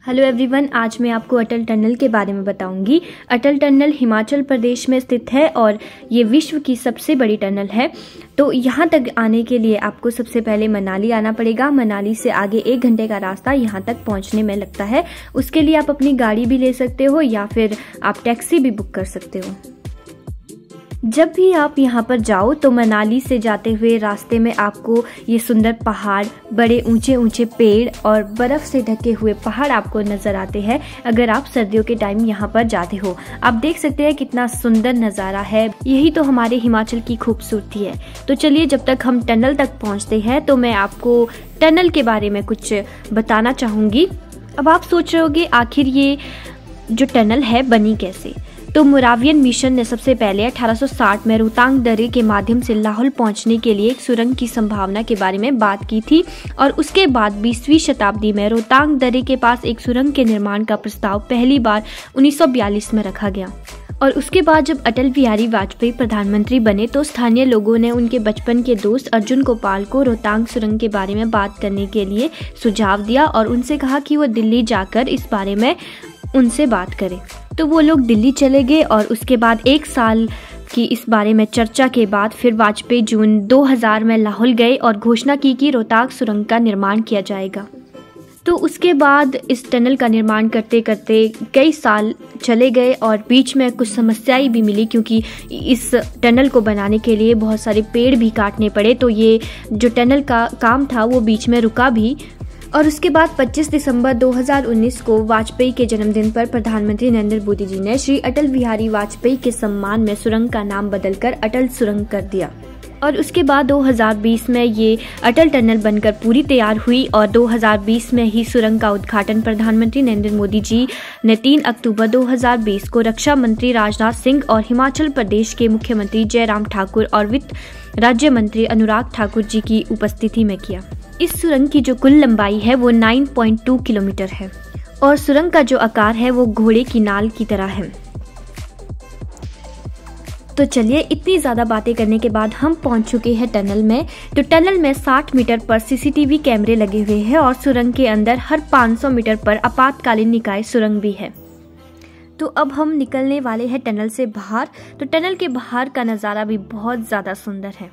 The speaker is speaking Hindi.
हेलो एवरीवन, आज मैं आपको अटल टनल के बारे में बताऊंगी। अटल टनल हिमाचल प्रदेश में स्थित है और ये विश्व की सबसे बड़ी टनल है। तो यहाँ तक आने के लिए आपको सबसे पहले मनाली आना पड़ेगा। मनाली से आगे 1 घंटे का रास्ता यहाँ तक पहुँचने में लगता है। उसके लिए आप अपनी गाड़ी भी ले सकते हो या फिर आप टैक्सी भी बुक कर सकते हो। जब भी आप यहाँ पर जाओ तो मनाली से जाते हुए रास्ते में आपको ये सुंदर पहाड़, बड़े ऊंचे ऊंचे पेड़ और बर्फ़ से ढके हुए पहाड़ आपको नज़र आते हैं अगर आप सर्दियों के टाइम यहाँ पर जाते हो। आप देख सकते हैं कितना सुंदर नज़ारा है। यही तो हमारे हिमाचल की खूबसूरती है। तो चलिए, जब तक हम टनल तक पहुँचते हैं तो मैं आपको टनल के बारे में कुछ बताना चाहूँगी। अब आप सोच रहे होगे आखिर ये जो टनल है बनी कैसे। तो मोरावियन मिशन ने सबसे पहले 1860 में रोहतांग दर्रे के माध्यम से लाहौल पहुंचने के लिए एक सुरंग की संभावना के बारे में बात की थी और उसके बाद 20वीं शताब्दी में रोहतांग दर्रे के पास एक सुरंग के निर्माण का प्रस्ताव पहली बार 1942 में रखा गया। और उसके बाद जब अटल बिहारी वाजपेयी प्रधानमंत्री बने तो स्थानीय लोगों ने उनके बचपन के दोस्त अर्जुन गोपाल को रोहतांग सुरंग के बारे में बात करने के लिए सुझाव दिया और उनसे कहा कि वो दिल्ली जाकर इस बारे में उनसे बात करें। तो वो लोग दिल्ली चले गए और उसके बाद 1 साल की इस बारे में चर्चा के बाद फिर वाजपेयी जून 2000 में लाहौल गए और घोषणा की कि रोहतांग सुरंग का निर्माण किया जाएगा। तो उसके बाद इस टनल का निर्माण करते करते कई साल चले गए और बीच में कुछ समस्याएं भी मिली, क्योंकि इस टनल को बनाने के लिए बहुत सारे पेड़ भी काटने पड़े। तो ये जो टनल का काम था वो बीच में रुका भी। और उसके बाद 25 दिसंबर 2019 को वाजपेयी के जन्मदिन पर प्रधानमंत्री नरेंद्र मोदी जी ने श्री अटल बिहारी वाजपेयी के सम्मान में सुरंग का नाम बदलकर अटल सुरंग कर दिया। और उसके बाद 2020 में ये अटल टनल बनकर पूरी तैयार हुई और 2020 में ही सुरंग का उद्घाटन प्रधानमंत्री नरेंद्र मोदी जी ने 3 अक्टूबर 2020 को रक्षा मंत्री राजनाथ सिंह और हिमाचल प्रदेश के मुख्यमंत्री जयराम ठाकुर और वित्त राज्य मंत्री अनुराग ठाकुर जी की उपस्थिति में किया। इस सुरंग की जो कुल लंबाई है वो 9.2 किलोमीटर है और सुरंग का जो आकार है वो घोड़े की नाल की तरह है। तो चलिए, इतनी ज़्यादा बातें करने के बाद हम पहुंच चुके हैं टनल में। तो टनल में 60 मीटर पर सीसीटीवी कैमरे लगे हुए हैं और सुरंग के अंदर हर 500 मीटर पर आपातकालीन निकाय सुरंग भी है। तो अब हम निकलने वाले हैं टनल से बाहर। तो टनल के बाहर का नज़ारा भी बहुत ज़्यादा सुंदर है।